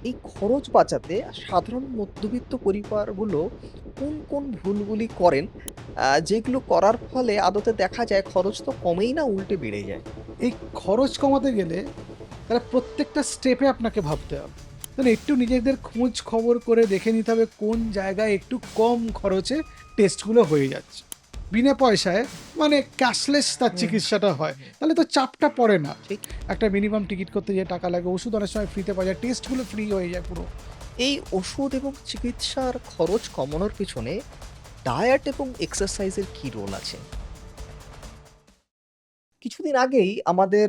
এই খরচ বাঁচাতে সাধারণ মধ্যবিত্ত পরিবারগুলো কোন ভুলগুলি করেন? যেগুলো করার ফলে আদতে দেখা যায় খরচ তো কমেই না উল্টে বেড়ে যায়? এই খরচ কমাতে গেলে তাহলে প্রত্যেকটা স্টেপে আপনাকে ভাবতে হবে। তাহলে একটু নিজেদের খোঁজ খবর করে দেখে নিতে হবে কোন জায়গায় একটু কম খরচে টেস্টগুলো হয়ে যাচ্ছে। বিনা পয়সায় মানে ক্যাশলেস তার হুম, চিকিৎসাটা হয়। হুম। তাহলে তো চাপটা পড়ে না। ঠিক। একটা মিনিমাম টিকিট করতে যে টাকা লাগে, ওষুধ অনেক সময় ফ্রিতে পাওয়া যায়, টেস্টগুলো ফ্রি হয়ে যায় পুরো। এই ওষুধ এবং চিকিৎসার খরচ কমানোর পিছনে ডায়েট এবং এক্সারসাইজের কি রোল আছে? কিছুদিন আগেই আমাদের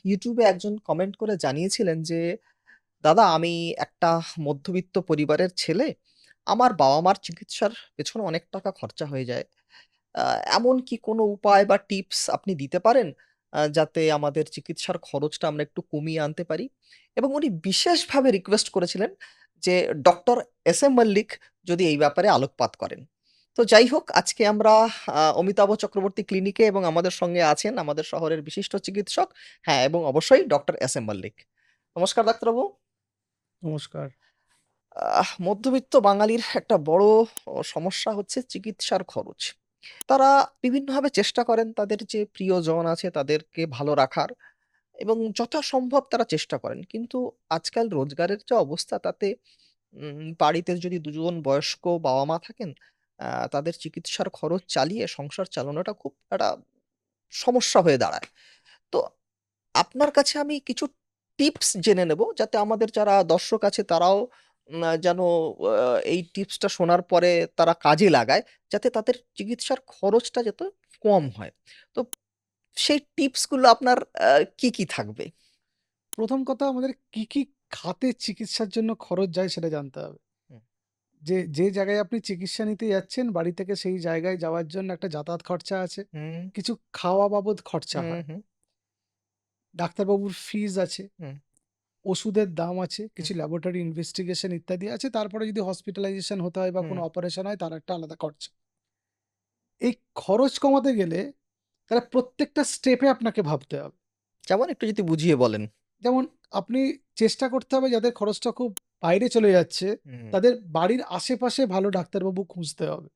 YouTube এ একজন কমেন্ট করে জানিয়েছিলেন যে, "দাদা আমি একটা মধ্যবিত্ত পরিবারের ছেলে। আমার বাবা-মার চিকিৎসার পেছনে অনেক টাকা খরচা হয়ে যায়। আ এমন কি কোনো উপায় বা টিপস আপনি দিতে পারেন? যাতে আমাদের চিকিৎসার খরচটা আমরা একটু কমিয়ে আনতে পারি?" এবং উনি বিশেষভাবে রিকোয়েস্ট করেছিলেন যে ডক্টর এস এম মল্লিক যদি এই ব্যাপারে আলোকপাত করেন। তো যাই হোক আজকে আমরা অমিতাভ চক্রবর্তী ক্লিনিকে এবং আমাদের সঙ্গে আছেন আমাদের শহরের বিশিষ্ট চিকিৎসক, হ্যাঁ, এবং অবশ্যই ডক্টর এস এম মল্লিক। নমস্কার ডাক্তারবাবু। নমস্কার। মধ্যবিত্ত বাঙালির একটা বড় সমস্যা হচ্ছে চিকিৎসার খরচ। তারা বিভিন্নভাবে চেষ্টা করেন তাদের যে প্রিয়জন আছে তাদেরকে ভালো রাখার এবং যথাসম্ভব তারা চেষ্টা করেন। কিন্তু আজকাল রোজগারের যে অবস্থা তাতে বাড়িতে যদি ২ জন বয়স্ক বাবা-মা থাকেন, তাদের চিকিৎসার খরচ চালিয়ে সংসার চালানোটা খুব একটা সমস্যা হয়ে দাঁড়ায়। তো আপনার কাছে আমি কিছু টিপস জেনে নেব যাতে আমাদের যারা দর্শক আছে তারাও যেন আ এই টিপসটা শোনার পরে তারা কাজে লাগায়। যাতে তাদের চিকিৎসার খরচটা যাতে কম হয়। তো সেই টিপসগুলো আপনার কি থাকবে? প্রথম কথা, আমাদের কি খাতে চিকিৎসার জন্য খরচ যায় সেটা জানতে হবে। হুম, যে জায়গায় আপনি চিকিৎসা নিতে যাচ্ছেন, বাড়ি থেকে সেই জায়গায় যাওয়ার জন্য একটা যাতায়াত খরচা আছে। হুম, কিছু খাওয়া বাবদ খরচা হুম, হয়। হুম, ডাক্তারবাবুর ফিস আছে, হুম, ওষুধের দাম আছে, হুম, কিছু ল্যাবরেটরি ইনভেস্টিগেশন ইত্যাদি আছে। তারপরে যদি হসপিটালাইজেশন হতে হয় বা হুম। কোনো অপারেশন হয়, তার একটা আলাদা খরচা। এই খরচ কমাতে গেলে তাহলে প্রত্যেকটা স্টেপে আপনাকে ভাবতে হবে। যেমন একটু যদি বুঝিয়ে বলেন? যেমন আপনি চেষ্টা করতে হবে যাদের খরচটা খুব বাইরে চলে যাচ্ছে, হুম। তাদের বাড়ির আশেপাশে ভালো ডাক্তারবাবু খুঁজতে হবে।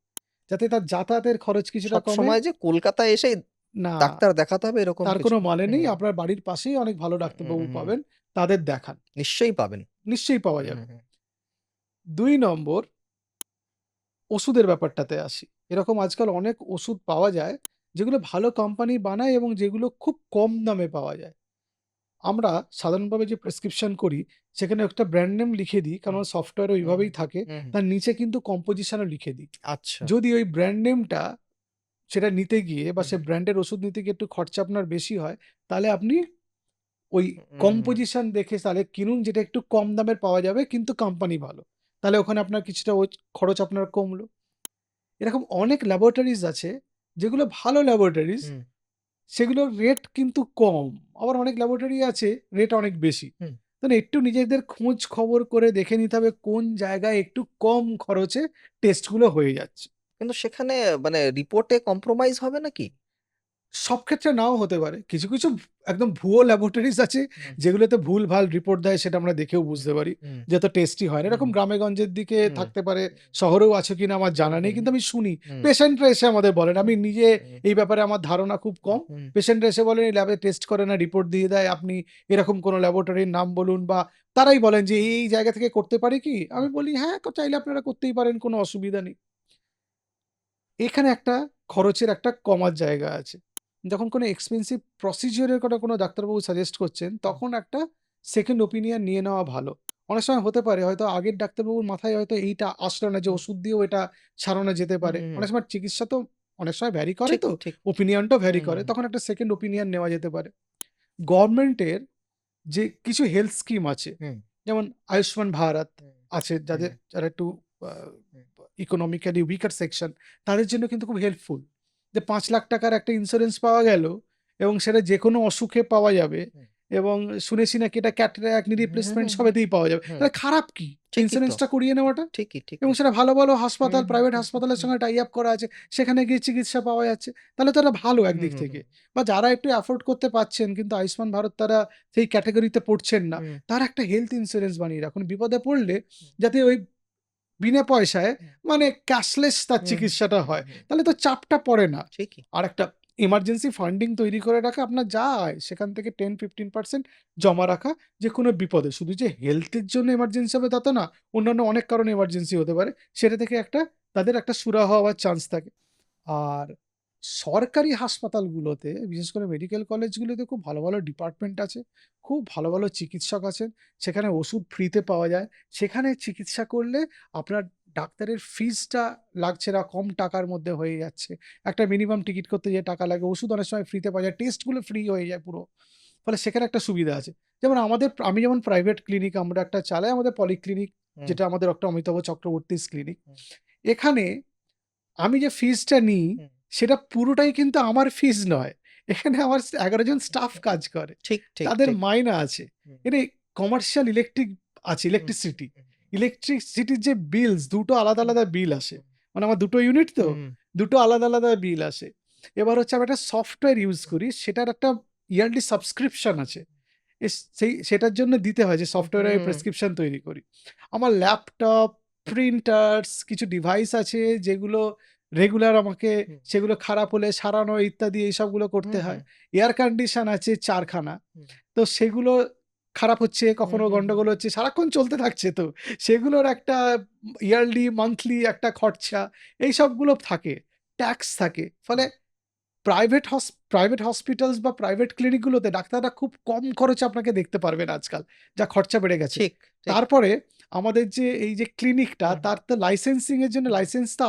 যাতে তার যাতায়াতের খরচ কিছুটা কমে। সবসময় যে কলকাতায় এসেই না, ডাক্তার দেখাতে হবে এরকম তার কিছু কোনো না। মানে নেই। হুম, আপনার বাড়ির পাশেই অনেক ভালো ডাক্তারবাবু হুম। পাবেন। তাদের দেখান। নিশ্চয়ই পাবেন। নিশ্চয়ই পাওয়া হুম, যাবে। হুম, ২ নম্বর, ওষুধের ব্যাপারটাতে আসি। এরকম আজকাল অনেক ওষুধ পাওয়া যায়, যেগুলো ভালো কোম্পানি বানায় এবং যেগুলো খুব কম দামে পাওয়া যায়। আমরা সাধারণভাবে যে প্রেসক্রিপশন করি, সেখানে একটা ব্র্যান্ড নেম লিখে দিই, কারণ হুম, সফটওয়্যারে হুম, ওইভাবেই থাকে। হুম, হুম। তার নিচে কিন্তু কম্পোজিশনও লিখে দিই। আচ্ছা। যদি ওই ব্র্যান্ড নেমটা সেটা নিতে গিয়ে বা হুম, সে ব্র্যান্ডের ওষুধ নিতে গিয়ে একটু খরচা আপনার বেশি হয়, তাহলে আপনি ওই হুম, কম্পোজিশন দেখে তাহলে কিনুন, যেটা একটু কম দামের পাওয়া যাবে কিন্তু কোম্পানি ভালো। তাহলে ওখানে আপনার কিছুটা খরচ আপনার কমলো। এরকম অনেক ল্যাবরেটরিজ আছে, যেগুলো ভালো ল্যাবরেটরিজ, হুম, সেগুলোর রেট কিন্তু কম। আবার অনেক ল্যাবরেটরি আছে, রেট অনেক বেশি। হুম। তাহলে একটু নিজেদের খোঁজ খবর করে দেখে নিতে হবে কোন জায়গায় একটু কম খরচে টেস্টগুলো হয়ে যাচ্ছে। কিন্তু সেখানে মানে রিপোর্টে কম্প্রোমাইজ হবে নাকি? সব ক্ষেত্রে নাও হতে পারে। কিছু একদম ভুয়ো ল্যাবরেটরিজ আছে, হুম, যেগুলোতে ভুলভাল রিপোর্ট দেয়, সেটা আমরা দেখেও বুঝতে পারি হুম, যে এত টেস্টি হয় না। হুম, এরকম গ্রামে-গঞ্জের দিকে হুম, থাকতে পারে, শহরেও আছে কিনা আমার জানা নেই। হুম, কিন্তু আমি শুনি হুম, পেশেন্টরা এসে আমাদের বলেন। আমি নিজে হুম, এই ব্যাপারে আমার ধারণা খুব কম। হুম, পেশেন্টরা এসে বলেন, "এই ল্যাবে টেস্ট করে না, রিপোর্ট দিয়ে দেয়। আপনি এরকম কোনো ল্যাবরেটরির নাম বলুন", বা তারাই বলেন যে, "এই জায়গা থেকে করতে পারি কি?" আমি বলি, "হ্যাঁ, চাইলে আপনারা করতেই পারেন, কোনো অসুবিধা নেই।" এখানে একটা খরচের একটা কমার জায়গা আছে। যখন কোনো এক্সপেনসিভ প্রসিডিউর এর কথা কোনো ডাক্তারবাবু সাজেস্ট করছেন, হুম, তখন একটা সেকেন্ড ওপিনিয়ন নিয়ে নেওয়া ভালো। অনেক সময় হতে পারে হয়তো আগের ডাক্তারবাবুর মাথায় হয়তো এইটা আসলো না যে হুম, ওষুধ দিয়েও এটা সারানো যেতে হুম, পারে। হুম, হুম। অনেক সময় চিকিৎসা তো অনেক সময় ভ্যারি করে ঠিক, তো, ঠিক। ওপিনিয়নটাও ভ্যারি হুম, করে। হুম, তখন একটা সেকেন্ড ওপিনিয়ন নেওয়া যেতে পারে। গভর্নমেন্টের যে কিছু হেলথ স্কিম আছে, হুম, যেমন আয়ুষ্মান ভারত হুম, আছে, হুম, যারা একটু আ হুম, ইকোনমিক্যালি উইকার সেকশন, তাদের জন্য কিন্তু খুব হেল্পফুল। যে ৳৫,০০,০০০ একটা ইন্সুরেন্স পাওয়া গেল এবং সেটা যেকোনো অসুখে পাওয়া যাবে। হুম। এবং শুনেছি নাকি এটা ক্যাটারাক্ট, নি হুম, রিপ্লেসমেন্ট হুম, হুম, সবেতেই পাওয়া যাবে। হুম, তাহলে খারাপ কি? ঠিকই তো। ইন্স্যুরেন্সটা করিয়ে নেওয়াটা? ঠিকই, এবং ঠিকই। সেটা ভালো, ভালো হুম, হাসপাতাল, হুম, প্রাইভেট হুম, হুম, হাসপাতালের হুম, সঙ্গে টাই আপ করা আছে। সেখানে গিয়ে চিকিৎসা পাওয়া যাচ্ছে। তাহলে তো এটা ভালো হুম, একদিক হুম, থেকে। হুম, বা যারা একটু এফোর্ড করতে পারছেন কিন্তু আয়ুষ্মান ভারত তারা সেই ক্যাটেগরিতে পড়ছেন না, হুম, তারা একটা হেলথ ইন্সুরেন্স বানিয়ে রাখুন। বিপদে পড়লে হুম, যাতে ওই বিনা পয়সায় হুম, মানে ক্যাশলেস তার হুম, হুম, চিকিৎসাটা হুম, হয়। হুম, তাহলে তো চাপটা পড়ে না। ঠিকই। আর একটা এমার্জেন্সি ফান্ডিং তৈরি করে রাখা, আপনার যা আয় সেখান থেকে 10-15% জমা রাখা যেকোনো বিপদে। শুধু যে হেলথের জন্য এমার্জেন্সি হবে তা তো না। অন্যান্য অনেক কারণে এমার্জেন্সি হতে পারে। সেটা থেকে তাদের একটা সুরাহা হওয়ার চান্স থাকে। আর সরকারি হাসপাতালগুলোতে বিশেষ করে মেডিকেল কলেজগুলোতে খুব ভালো, ভালো ডিপার্টমেন্ট আছে। খুব ভালো, ভালো চিকিৎসক আছেন। সেখানে ওষুধ ফ্রিতে পাওয়া যায়। সেখানে চিকিৎসা করলে আপনার ডাক্তারের ফিসটা লাগছে না, কম টাকার মধ্যে হয়ে যাচ্ছে। একটা মিনিমাম টিকিট করতে যে টাকা লাগে, ওষুধ অনেক সময় ফ্রিতে পাওয়া যায়। টেস্টগুলো ফ্রি হয়ে যায় পুরো। ফলে সেখানে একটা সুবিধা আছে। যেমন আমি যেমন প্রাইভেট ক্লিনিক আমরা একটা চালাই, আমাদের পলিক্লিনিক, হুম, যেটা আমাদের ডক্টর অমিতাভ চক্রবর্তীস ক্লিনিক। হুম, এখানে আমি যে ফিসটা নিই, হুম, সেটা পুরোটাই কিন্তু আমার ফিস নয়। এখানে আমার ১১ জন স্টাফ কাজ করে। ঠিক, ঠিক, তাদের ঠিক। মাইনা আছে। হুম, এখানে কমার্শিয়াল ইলেকট্রিক আছে, হুম, ইলেকট্রিসিটি। হুম, ইলেকট্রিসিটির যে বিলস, ২ টো আলাদা, হুম, আলাদা বিল আসে। হুম, মানে আমার ২ টো ইউনিট তো, হুম, ২ টো আলাদা, আলাদা বিল আসে। এবার হচ্ছে আমি একটা সফটওয়্যার ইউজ করি, সেটার একটা ইয়ারলি সাবস্ক্রিপশন আছে। সেটার জন্য দিতে হয় যে হুম, সফটওয়্যারে আমি হুম, প্রেসক্রিপশন তৈরি করি। আমার ল্যাপটপ, প্রিন্টার্স, কিছু ডিভাইস আছে যেগুলো রেগুলার আমাকে হুম, সেগুলো খারাপ হলে সারানো ইত্যাদি এইসবগুলো করতে হুম, হয়। হুম, এয়ার কন্ডিশন আছে ৪ খানা। হুম, তো সেগুলো খারাপ হচ্ছে, হুম, কখনো হুম, হুম, গন্ডগোল হচ্ছে, সারাক্ষণ চলতে থাকছে তো। সেগুলোর একটা ইয়ারলি, মান্থলি একটা খরচা এইসবগুলো থাকে। ট্যাক্স থাকে। ফলে হুম, প্রাইভেট হসপিটালস বা প্রাইভেট ক্লিনিকগুলোতে ডাক্তাররা খুব কম খরচে আপনাকে দেখতে পারবেন আজকাল। যা খরচা বেড়ে গেছে। ঠিক, ঠিক। তারপরে আমাদের যে এই যে ক্লিনিকটা, হুম, হুম, তার তো লাইসেন্সিং এর জন্য হুম, লাইসেন্সটা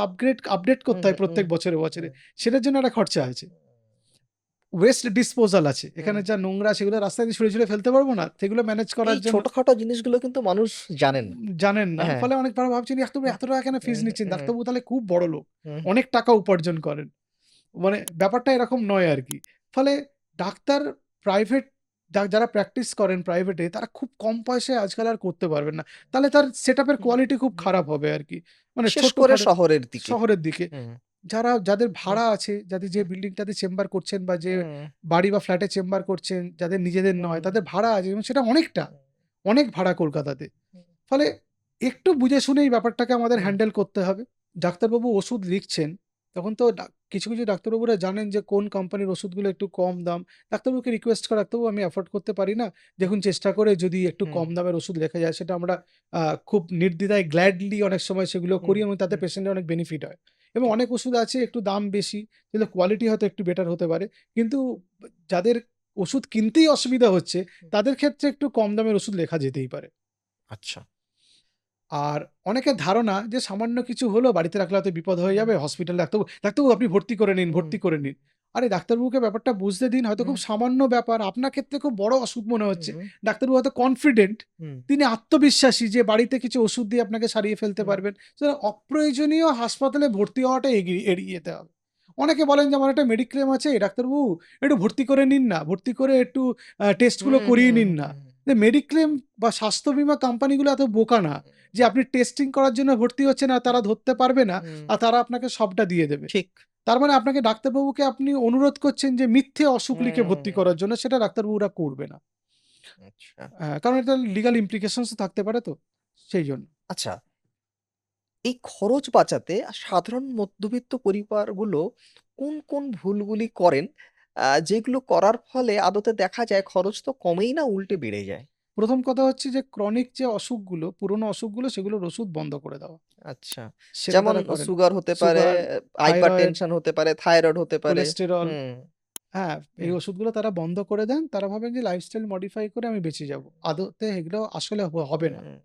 আপডেট হুম, করতে হয় হুম, প্রত্যেক বছরে, বছরে। হুম, সেটার জন্য একটা খরচা আছে। ওয়েস্ট ডিসপোজাল আছে। হুম। এখানে যা নোংরা সেগুলো রাস্তায় দিয়ে ছুঁড়ে, ছুঁড়ে ফেলতে পারব না। সেগুলো ম্যানেজ এই করার জন্য ছোটখাটো জিনিসগুলো কিন্তু মানুষ জানেন না। জানেন না। হ্যাঁ। ফলে অনেকবার ভাবছেন হুম, এত টাকা কেন ফিস হুম, নিচ্ছেন? হুম, ডাক্তারবাবু তাহলে খুব বড়লোক। হুম, অনেক টাকা উপার্জন করেন। মানে ব্যাপারটা এরকম নয় আরকি। ফলে ডাক্তার প্রাইভেট যারা প্র্যাকটিস করেন প্রাইভেটে তারা খুব কম পয়সায় আজকাল আর করতে পারবেন না। তাহলে তার সেটআপ এর হুম, কোয়ালিটি খুব হুম। খারাপ হবে আরকি। মানে বিশেষ করে ছোটখাটো শহরের দিকে। শহরের দিকে। হুম, যাদের হুম, ভাড়া আছে, যাদের যে বিল্ডিংটাতে চেম্বার করছেন বা যে হুম, বাড়ি বা ফ্ল্যাটে চেম্বার করছেন, যাদের নিজেদের নয়, হুম, তাদের ভাড়া আছে এবং সেটা অনেকটা। হুম, অনেক ভাড়া কলকাতাতে। হুম, ফলে একটু বুঝে শুনে এই ব্যাপারটাকে আমাদের হুম, হ্যান্ডেল করতে হবে। ডাক্তারবাবু ওষুধ লিখছেন, তখন তো কিছু, কিছু ডাক্তারবাবুরা জানেন যে কোন কোম্পানির ওষুধগুলো একটু কম দাম। ডাক্তারবাবুকে রিকোয়েস্ট করা, "ডাক্তারবাবু আমি এফোর্ড করতে পারি না। দেখুন চেষ্টা করে যদি একটু হুম, কম দামের ওষুধ লেখা যায়।" সেটা আমরা খুব নির্দ্বিধায় গ্ল্যাডলি অনেক সময় সেগুলো হুম, করি এবং তাতে হুম, পেশেন্টের অনেক বেনিফিট হয়। এবং ঠিক। অনেক ওষুধ আছে একটু দাম বেশি, কিন্তু কোয়ালিটি হয়তো একটু বেটার হতে পারে। কিন্তু যাদের ওষুধ কিনতেই অসুবিধা হচ্ছে, হুম, তাদের ক্ষেত্রে একটু কম দামের ওষুধ লেখা যেতেই পারে। আচ্ছা। আর অনেকের ধারণা যে সামান্য কিছু হলো বাড়িতে রাখলে হয়তো বিপদ হয়ে হুম, যাবে। হসপিটালে ডাক্তারবাবু আপনি ভর্তি করে নিন, হুম, ভর্তি করে নিন। আরে ডাক্তারবাবুকে ব্যাপারটা বুঝতে দিন। হয়তো হুম, খুব সামান্য ব্যাপার। আপনার ক্ষেত্রে খুব বড় অসুখ মনে হচ্ছে। হুম, ডাক্তারবাবু হয়তো কনফিডেন্ট, হুম, তিনি আত্মবিশ্বাসী যে বাড়িতে কিছু ওষুধ দিয়ে আপনাকে সারিয়ে ফেলতে হুম, পারবেন। সুতরাং অপ্রয়োজনীয় হাসপাতালে ভর্তি হওয়াটা এড়িয়ে যেতে হবে। অনেকে বলেন যে আমার একটা মেডিক্লেম আছে ডাক্তারবাবু একটু ভর্তি করে নিন না। ভর্তি করে একটু টেস্টগুলো হুম, করিয়ে হুম, নিন হুম, না। হুম, যে মেডিক্লেম বা স্বাস্থ্য বীমা কোম্পানিগুলো এত বোকা না। যে আপনি টেস্টিং করার জন্য ভর্তি হচ্ছেন আর তারা ধরতে পারবে না, হুম, আর তারা আপনাকে সবটা দিয়ে দেবে। ঠিক। তার মানে আপনাকে ডাক্তারবাবুকে আপনি অনুরোধ করছেন যে মিথ্যে অসুখ লিখে ভর্তি হুম, করার জন্য, সেটা ডাক্তারবাবুরা করবে না। আচ্ছা। কারণ এটা লিগ্যাল ইমপ্লিকেশনস ও থাকতে পারে তো, সেইজন্য। আচ্ছা, এই খরচ বাঁচাতে সাধারণ মধ্যবিত্ত পরিবারগুলো কোন, কোন ভুলগুলি করেন যেগুলো করার ফলে আদতে দেখা যায় খরচ তো কমেই না উল্টে বেড়ে যায়? ১ম কথা হচ্ছে যে ক্রনিক যে অসুখগুলো, পুরনো অসুখগুলো সেগুলোর ওষুধ বন্ধ করে দেওয়া। আচ্ছা। সেটা যেমন তারা করে না। সুগার হতে পারে, সুগার, থাইরয়েড, হাইপারটেনশন হতে পারে, থাইরয়েড হতে পারে। কোলেস্টেরল, হুম, হ্যাঁ, এই হুম, ওষুধগুলো তারা বন্ধ করে দেন। তারা ভাবেন যে লাইফস্টাইল মডিফাই করে আমি বেঁচে যাবো। আদতে এগুলো আসলে হবে না। হুম,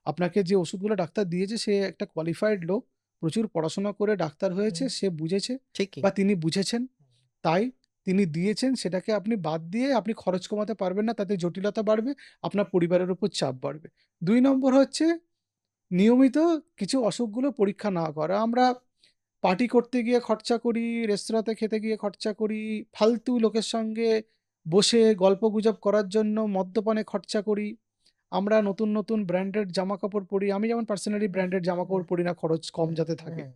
আপনাকে যে ওষুধগুলো ডাক্তার দিয়েছে সে একটা কোয়ালিফাইড লোক। প্রচুর পড়াশোনা করে ডাক্তার হয়েছে। হুম, সে বুঝেছে ঠিকই। বা তিনি বুঝেছেন। তাই তিনি দিয়েছেন, সেটাকে আপনি বাদ দিয়ে আপনি খরচ কমাতে পারবেন না। তাতে জটিলতা বাড়বে। আপনার পরিবারের উপর চাপ বাড়বে। ২ নম্বর হচ্ছে নিয়মিত কিছু অসুখগুলো পরীক্ষা না করা। আমরা পার্টি করতে গিয়ে খরচা করি, রেস্তোরাঁতে খেতে গিয়ে খরচা করি, ফালতু লোকের সঙ্গে বসে গল্পগুজব করার জন্য মদ্যপানে খরচা করি। আমরা নতুন ব্র্যান্ডেড জামাকাপড় পরি। আমি যেমন পার্সোনালি হুম, ব্র্যান্ডেড হুম, জামাকাপড় পরি না, খরচ কম হুম, যাতে থাকে। হুম,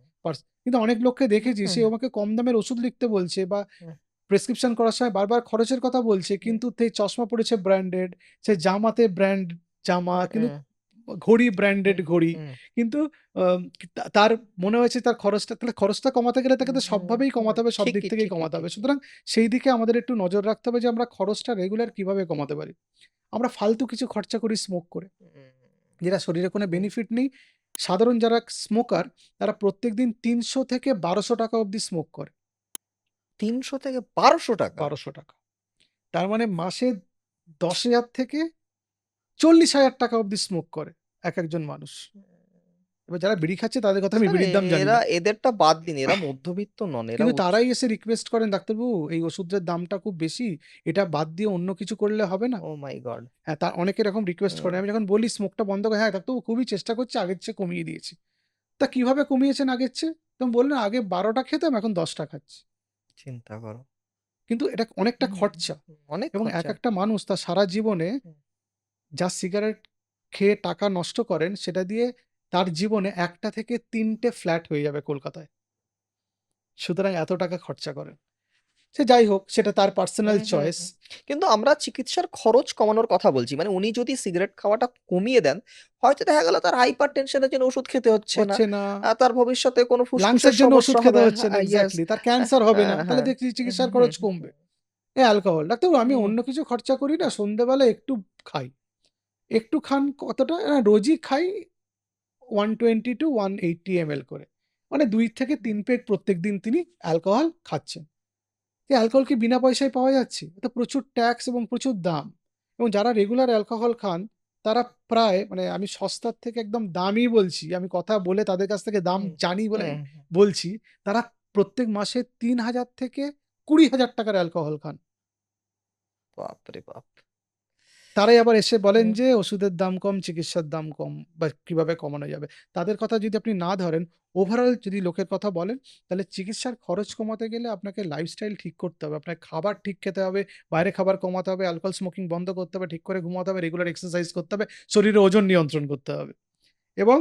কিন্তু অনেক লোককে দেখেছি হুম, সে হুম, আমাকে কম দামের ওষুধ লিখতে বলছে বা হুম, প্রেসক্রিপশন করার সময় বারবার খরচের কথা বলছে। হুম, কিন্তু সেই চশমা পড়েছে ব্র্যান্ডেড, সে জামাতে ব্র্যান্ড জামা, কিন্তু হুম, ঘড়ি ব্র্যান্ডেড হুম, ঘড়ি। হুম, কিন্তু তার মনে হয়েছে তার খরচটা কমাতে গেলে তাকে হুম, তো সবভাবেই হুম, কমাতে হবে, সব দিক ঠিকই, থেকেই ঠিকই, কমাতে হবে। ঠিকই। সুতরাং সেই দিকে আমাদের একটু নজর রাখতে হবে যে আমরা খরচটা রেগুলার কিভাবে কমাতে পারি। আমরা ফালতু কিছু খরচা করি স্মোক করে, হুম, যেটা শরীরে কোনো হুম, বেনিফিট নেই। সাধারণ যারা স্মোকার তারা প্রত্যেকদিন ৩০০ থেকে ৳১২০০ অব্দি স্মোক করে। ৩০০ থেকে ৳১২০০। ৳১২০০। তার মানে মাসে ১০,০০০ থেকে ৳৪০,০০০ অব্দি স্মোক করে একেকজন মানুষ। এবার যারা বিড়ি খাচ্ছে তাদের কথা আমি স্যার বিড়ির দাম জানি এরা না। এদেরটা বাদ দিন। এরা মধ্যবিত্ত নন। এরা কিন্তু তারাই এসে রিকোয়েস্ট করেন, "ডাক্তারবাবু এই ওষুধের দামটা খুব বেশি। এটা বাদ দিয়ে অন্য কিছু করলে হবে না?" ওহ মাই গড! হ্যাঁ, অনেকে এরকম রিকোয়েস্ট হুম, করেন। আমি যখন বলি স্মোকটা বন্ধ করে, "হ্যাঁ, ডাক্তারবাবু খুবই চেষ্টা করছি, আগের চেয়ে কমিয়ে দিয়েছি।" "তা কিভাবে কমিয়েছেন আগের চেয়ে?" তখন বললেন, "আগে ১২ টা খেতাম, এখন ১০ টা খাচ্ছি।" চিন্তা করো। কিন্তু এটা অনেকটা হুম, খরচা অনেক এবং খরচা। একেকটা মানুষ তার সারা জীবনে হুম, যা সিগারেট খেয়ে টাকা নষ্ট করেন, সেটা দিয়ে তার জীবনে ১ টা থেকে ৩ টে ফ্ল্যাট হয়ে যাবে কলকাতায়। সুতরাং এত টাকা খরচা করেন। সে যাই হোক, সেটা তার পার্সোনাল হুম, হুম, চয়েস। হুম। কিন্তু আমরা চিকিৎসার খরচ কমানোর কথা বলছি। মানে উনি যদি সিগারেট খাওয়াটা কমিয়ে দেন, হয়তো দেখা গেল তার হাইপার টেনশন এর জন্য ওষুধ খেতে হচ্ছে না। হচ্ছে না, তার ভবিষ্যতে কোনো ফুসফুসের লাংসের জন্য ওষুধ সমস্যা খেতে হবে হচ্ছে না, ইয়েস। এক্সাক্টলি। তার ক্যান্সার হবে না। হ্যাঁ, তাহলে হ্যাঁ। দেখছি হুম, চিকিৎসার হুম, খরচ হুম, কমবে। অ্যালকোহল, ডাক্তারবাবু আমি হুম, অন্য কিছু খরচা করি না, সন্ধ্যেবেলা একটু খাই। একটু খান কতটা? রোজই খাই 120 to 180 ml করে। মানে ২ থেকে ৩ পেগ প্রত্যেকদিন তিনি অ্যালকোহল খাচ্ছেন। এই অ্যালকোহল কি বিনা পয়সায় পাওয়া যাচ্ছে? এতে প্রচুর ট্যাক্স এবং প্রচুর দাম। এবং যারা রেগুলার অ্যালকোহল খান, তারা প্রায় মানে আমি সস্তার থেকে একদম দামি বলছি। আমি কথা বলে তাদের কাছ থেকে দাম হুম, জানি বলে আমি হুম। বলছি। তারা প্রত্যেক মাসে ৩,০০০ থেকে ৳২০,০০০ র অ্যালকোহল খান। বাপরে বাপ! তারাই আবার এসে বলেন হুম, যে ওষুধের দাম কম, চিকিৎসার দাম কম বা কিভাবে কমানো যাবে। তাদের কথা যদি আপনি না ধরেন, ওভারঅল যদি লোকের কথা বলেন, তাহলে চিকিৎসার খরচ কমাতে গেলে আপনাকে লাইফস্টাইল ঠিক করতে হবে। আপনার খাবার ঠিক খেতে হবে, বাইরে খাবার কমাতে হবে, অ্যালকোহল স্মোকিং বন্ধ করতে হবে, ঠিক করে ঘুমাতে হবে, রেগুলার এক্সারসাইজ করতে হবে, শরীরে ওজন নিয়ন্ত্রণ করতে হবে। এবং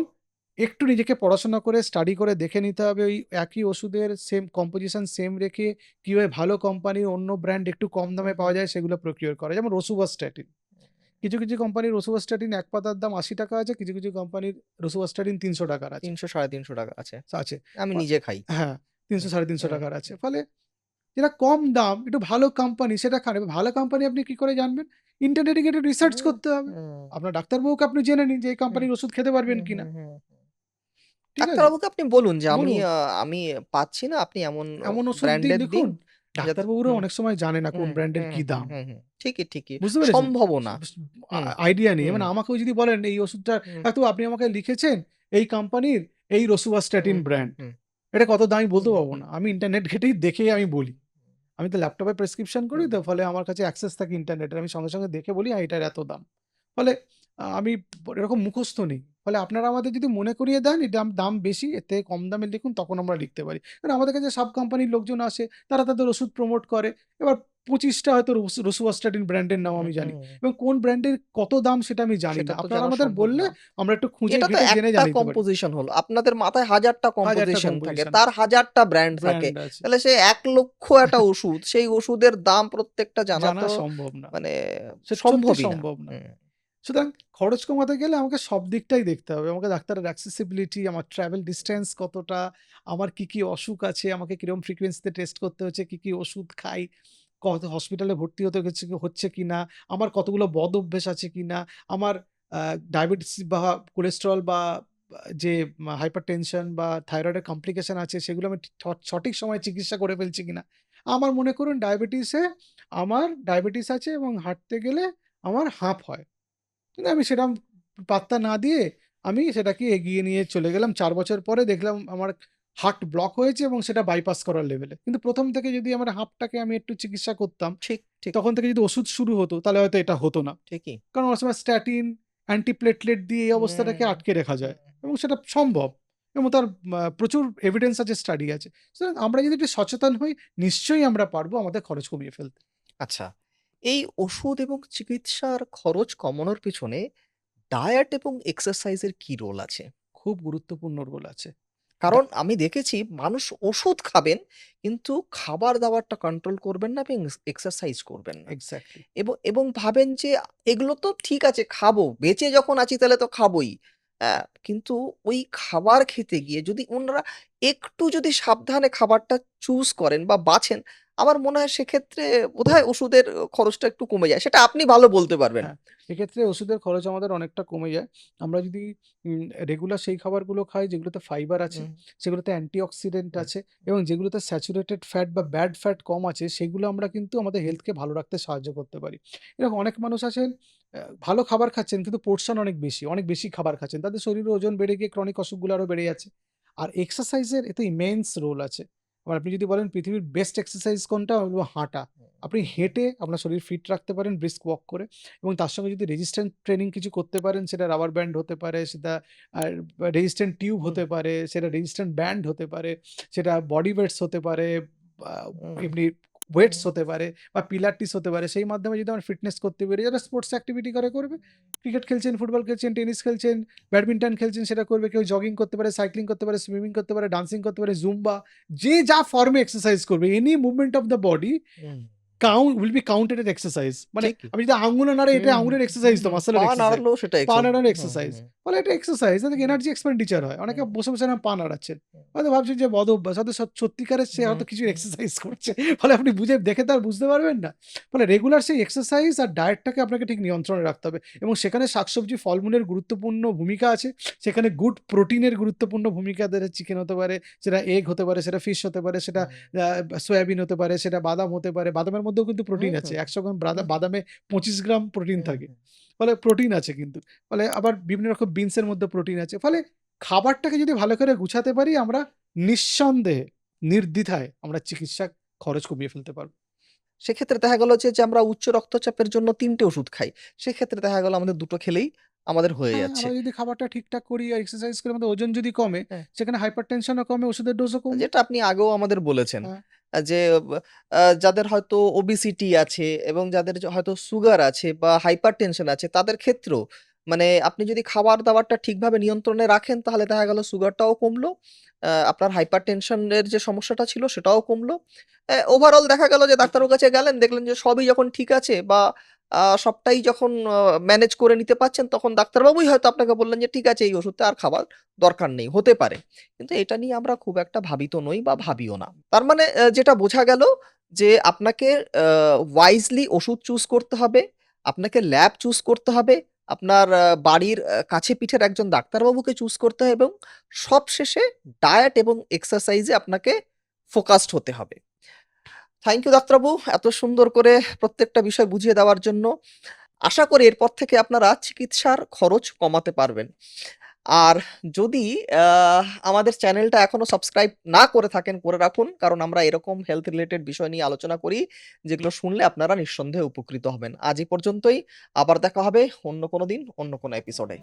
একটু নিজেকে পড়াশোনা করে স্টাডি করে দেখে নিতে হবে ওই একই ওষুধের সেম কম্পোজিশন সেম রেখে কিভাবে ভালো কোম্পানির অন্য ব্র্যান্ড একটু কম হুম, দামে হুম। পাওয়া যায় সেগুলো প্রকিউর করা। যেমন রসুভাস্ট্যাটিন। কিছু কোম্পানির রসুভাস্ট্যাটিন এক পাতার দাম ৳৮০ আছে, কিছু কোম্পানির রসুভাস্ট্যাটিন ৳৩০০ আছে। ৩০০ ৳৩৫০ আছে। আছে। আমি ফ নিজে খাই। হ্যাঁ, হুম, হুম, ৳৩০০-৩৫০ আছে। হুম, ফলে যেটা কম দাম, একটু ভালো কোম্পানি সেটা খান। এবার ভালো কোম্পানি আপনি কি করে জানবেন? ইন্টারনেটে গিয়ে একটু রিসার্চ হুম, করতে হবে। হুম, আপনার ডাক্তারবাবুকে আপনি জেনে নিন যে এই হুম, কোম্পানির ওষুধ খেতে পারবেন হুম, কিনা। হুম, হুম। ঠিক আছে? ডাক্তারবাবুকে আপনি বলুন যে বলুন। আমি পাচ্ছি না, আপনি এমন এমন ওষুধ ব্র্যান্ডের দিন লিখুন। যাতে ডাক্তারবাবুরাও হুম, অনেক সময় জানে না কোন হুম, ব্র্যান্ডের হুম, কি হুম, দাম। হুম, হুম। ঠিকই, ঠিকই। বুঝতে পেরেছেন? সম্ভবও স না। স হুম, আইডিয়া নেই। হুম, মানে আমাকেও যদি বলেন এই ওষুধটা হুম, ডাক্তারবাবু আপনি আমাকে লিখেছেন এই কোম্পানির এই রসুভাস্ট্যাটিন হুম, ব্র্যান্ড। হুম, এটা কত দাম আমি বলতে হুম, পারব হুম, না। আমি ইন্টারনেট ঘেঁটেই দেখেই আমি বলি। আমি তো ল্যাপটপে প্রেসক্রিপশন করি হুম। তো ফলে আমার কাছে অ্যাক্সেস থাকে ইন্টারনেটের। আমি সঙ্গে দেখে বলি হ্যাঁ, এটার এত দাম। ফলে আমি এরকম মুখস্থ নেই। ফলে আপনারা আমাদের যদি মনে করিয়ে দেন এই দাম দাম বেশি এর থেকে কম দামে লিখুন তখন আমরা লিখতে পারি। কারণ আমাদের কাছে সব কোম্পানির লোকজন আসে, তারা তাদের ওষুধ প্রমোট করে। এবার ২৫ টা হয়তো রসুভাস্ট্যাটিন ব্র্যান্ডের নাম আমি জানি। হুম, এবং কোন ব্র্যান্ডের কত দাম সেটা আমি জানি না। সেটা তো আপনারা জানা আমাদের সম্ভব বললে না। আমরা একটু খুঁজে এটা তো ঘেঁটে জেনে একটা জানিয়ে দিতে পারি। কম্পোজিশন হলো। আপনাদের মাথায় ১০০০ টা ১০০০ টা কম্পোজিশন থাকে। কম্পোজিশন তার ১০০০ টা ব্র্যান্ড থাকে। ব্র্যান্ড আছে। তাহলে সে ১,০০,০০০ একটা ওষুধ, সেই ওষুধের দাম প্রত্যেকটা জানা জানা তো সম্ভব না। মানে সত্যি সম্ভবই না। সম্ভব না। হুম, সুতরাং খরচ কমাতে গেলে আমাকে সব দিকটাই দেখতে হবে। আমাকে ডাক্তারের accessibility, আমার ট্রাভেল ডিসট্যান্স কতটা, আমার কি অসুখ আছে, আমাকে কিরকম ফ্রিকোয়েন্সিতে টেস্ট করতে হচ্ছে, কি ওষুধ খাই, হসপিটালে ভর্তি হতে হচ্ছে কিনা, আমার কতগুলো বদ অভ্যাস আছে কিনা, আমার আ ডায়াবেটিস বা কোলেস্টেরল বা যে হাইপারটেনশন বা থাইরয়েডের কমপ্লিকেশন আছে সেগুলো আমি সঠিক সময়ে চিকিৎসা করে ফেলছি কিনা। আমার মনে করুন আমার ডায়াবেটিস আছে এবং হাঁটতে গেলে আমার হাঁফ হয়। কিন্তু আমি সেরম পাত্তা না দিয়ে আমি সেটাকে এগিয়ে নিয়ে চলে গেলাম। ৪ বছর পরে দেখলাম আমার হার্ট ব্লক হয়েছে এবং সেটা বাইপাস করার লেভেলে। কিন্তু ১ম থেকে যদি আমার হার্টটাকে আমি একটু চিকিৎসা করতাম, ঠিক, ঠিক, তখন থেকে যদি ওষুধ শুরু হতো তাহলে হয়তো এটা হতো না। ঠিকই। কারণ অনেক সময় স্ট্যাটিন, অ্যান্টিপ্লেটলেট দিয়ে এই হুম, অবস্থাটাকে আটকে রাখা হুম। যায় এবং সেটা সম্ভব এবং তার প্রচুর এভিডেন্স আছে, স্টাডি আছে। সুতরাং আমরা যদি একটু সচেতন হই নিশ্চয়ই আমরা পারবো আমাদের খরচ কমিয়ে ফেলতে। আচ্ছা। এই ওষুধ এবং চিকিৎসার খরচ কমানোর পেছনে ডায়েট এবং এক্সারসাইজের কি রোল আছে? খুব গুরুত্বপূর্ণ রোল আছে। ডা কারণ আমি দেখেছি মানুষ ওষুধ খাবেন কিন্তু খাবার-দাবারটা কন্ট্রোল করবেন না এবং এক্সারসাইজ করবেন না। এক্সাক্টলি। এবং ভাবেন যে এগুলো তো ঠিক আছে খাবো। বেঁচে যখন আছি তাহলে তো খাবোই। কিন্তু ওই খাবার খেতে গিয়ে যদি ওনারা একটু যদি সাবধানে খাবারটা চুজ করেন বা বাছেন, আমার মনে হয় সেক্ষেত্রে বোধহয় ওষুধের খরচটা একটু কমে যায়। সেটা আপনি ভালো বলতে পারবেন। হ্যাঁ, এক্ষেত্রে ওষুধের খরচ আমাদের অনেকটা কমে যায়। আমরা যদি রেগুলার সেই খাবারগুলো খাই যেগুলোতে ফাইবার আছে, হুম, সেগুলোতে অ্যান্টিঅক্সিডেন্ট হুম, আছে এবং যেগুলোতে স্যাচুরেটেড ফ্যাট বা ব্যাড ফ্যাট কম আছে, সেগুলো আমরা কিন্তু আমাদের হেলথকে ভালো রাখতে সাহায্য করতে পারি। এরকম অনেক মানুষ আছেন ভালো খাবার খাচ্ছেন কিন্তু পোরশন অনেক বেশি খাবার খাচ্ছেন। তাদের শরীরে ওজন বেড়ে গিয়ে ক্রনিক অসুখগুলো আরো বেড়ে যাচ্ছে। আর এক্সারসাইজের এতে ইমেন্স রোল আছে। আবার আপনি যদি বলেন পৃথিবীর বেস্ট এক্সারসাইজ কোনটা? আমি বলব হাঁটা। আপনি হেঁটে আপনার শরীর ফিট রাখতে পারেন ব্রিস্ক ওয়াক করে। এবং তার সঙ্গে যদি রেজিস্ট্যান্ট ট্রেনিং কিছু করতে পারেন, সেটা রাবার ব্যান্ড হতে পারে, সেটা আর রেজিস্ট্যান্ট টিউব হুম, হতে পারে, সেটা রেজিস্ট্যান্ট ব্যান্ড হতে পারে, সেটা বডি ওয়েটস হতে পারে, বা হুম, এমনি হুম, ওয়েটস হতে পারে বা পিলাটিস হতে পারে। সেই মাধ্যমে যদি আমরা ফিটনেস করতে পারি, যারা স্পোর্টস অ্যাক্টিভিটি করবে। ক্রিকেট খেলছেন, ফুটবল খেলছেন, টেনিস খেলছেন, ব্যাডমিন্টন খেলছেন সেটা করবে। কেউ জগিং করতে পারে, সাইক্লিং করতে পারে, সুইমিং করতে পারে, ডান্সিং করতে পারে, জুম্বা। যে যা ফর্মে এক্সারসাইজ করবে, any movement of the body hmm. Will be counted S exercise. মানে ঠিকই। আমি যদি আঙুলও নাড়াই, এটা হুম, হুম, আঙুলের এক্সারসাইজ হুম, তো, হুম। মাসলের পা এক্সারসাইজ। নাড়ালেও সেটা পা নাড়ানোর হুম, হুম, এক্সারসাইজ। হুম, ফলে এটা এক্সারসাইজ, এতে হুম, এনার্জি এক্সপেন্ডিচার হয়। অনেকে হুম, বসে, বসে না পা নাড়াচ্ছেন। হুম, হয়তো ভাবছেন যে বদঅভ্যাস, হয়তো সত্যিকারের সে হুম, হয়তো কিছু হুম, এক্সারসাইজ করছে। ফলে আপনি দেখে তো আর বুঝতে পারবেন না। ফলে রেগুলার সেই এক্সারসাইজ আর ডায়েটটাকে আপনাকে ঠিক নিয়ন্ত্রণে রাখতে হবে এবং সেখানে শাকসবজি, ফলমূলের গুরুত্বপূর্ণ ভূমিকা আছে। সেখানে গুড প্রোটিনের গুরুত্বপূর্ণ ভূমিকা চিকেন হতে পারে, সেটা এগ হতে পারে, সেটা ফিশ হতে পারে, সেটা হুম, আ সয়াবিন হতে পারে, সেটা বাদাম হতে পারে। বাদামের মধ্যেও কিন্তু হুম, প্রোটিন আছে। হুম, ১০০ গ্রাম হুম, বাদামে ২৫ গ্রাম প্রোটিন হুম, থাকে। হুম। ফলে প্রোটিন আছে কিন্তু। ফলে আবার বিভিন্ন রকম বিনসের মধ্যে প্রোটিন আছে। ফলে খাবারটাকে যদি ভালো করে গুছাতে পারি, আমরা নিঃসন্দেহে, নির্দ্বিধায় আমরা চিকিৎসা খরচ কমিয়ে ফেলতে পারব। সেক্ষেত্রে দেখা গেল যে আমরা উচ্চ রক্তচাপের জন্য ৩ টে ওষুধ খাই। সেক্ষেত্রে দেখা গেল আমাদের ২ টো খেলেই আমাদের হয়ে হ্যাঁ, যাচ্ছে। আমরা যদি খাবারটা ঠিকঠাক করি আর এক্সারসাইজ করি, আমাদের ওজন যদি কমে, হ্যাঁ, সেখানে হাইপারটেনশন ও কমে, ওষুধের ডোজও কমবে। যেটা আপনি আগেও আমাদের বলেছেন। হ্যাঁ, যে যাদের হয়তো ওবেসিটি আছে এবং যাদের হয়তো সুগার আছে বা হাইপারটেনশন আছে তাদের ক্ষেত্রেও মানে আপনি যদি খাবার-দাবারটা ঠিকভাবে নিয়ন্ত্রণে রাখেন তাহলে দেখা গেল সুগারটাও কমলো। আপনার হাইপারটেনশন এর যে সমস্যাটা ছিল সেটাও কমলো। ওভারঅল দেখা গেল যে ডাক্তারের কাছে গেলেন দেখলেন যে সবই যখন ঠিক আছে বা সবটাই যখন ম্যানেজ করে নিতে পারছেন তখন ডাক্তারবাবুই হয়তো আপনাকে বললেন যে ঠিক আছে এই ওষুধটা আর খাবার দরকার নেই। হতে পারে। কিন্তু এটা নিয়ে আমরা খুব একটা ভাবিত নই বা ভাবিও না। তার মানে যেটা বোঝা গেল যে আপনাকে ওয়াইজলি ওষুধ চুজ করতে হবে, আপনাকে ল্যাব চুজ করতে হবে, আপনার বাড়ির কাছে পিঠের একজন ডাক্তারবাবুকে চুজ করতে হবে এবং সবশেষে ডায়েট এবং এক্সারসাইজ এ আপনাকে ফোকাসড হতে হবে। থ্যাংক ইউ ডাক্তারবাবু এত সুন্দর করে প্রত্যেকটা বিষয় বুঝিয়ে দেওয়ার জন্য। আশা করি এরপর থেকে আপনারা চিকিৎসার খরচ কমাতে পারবেন। আর যদি আমাদের চ্যানেলটা এখনো সাবস্ক্রাইব না করে থাকেন করে রাখুন। কারণ আমরা এরকম হেলথ রিলেটেড বিষয় নিয়ে আলোচনা করি, যেগুলো শুনলে আপনারা নিঃসন্দেহে উপকৃত হবেন। আজ এই পর্যন্তই। আবার দেখা হবে অন্য কোনো দিন, অন্য কোনো এপিসোডে।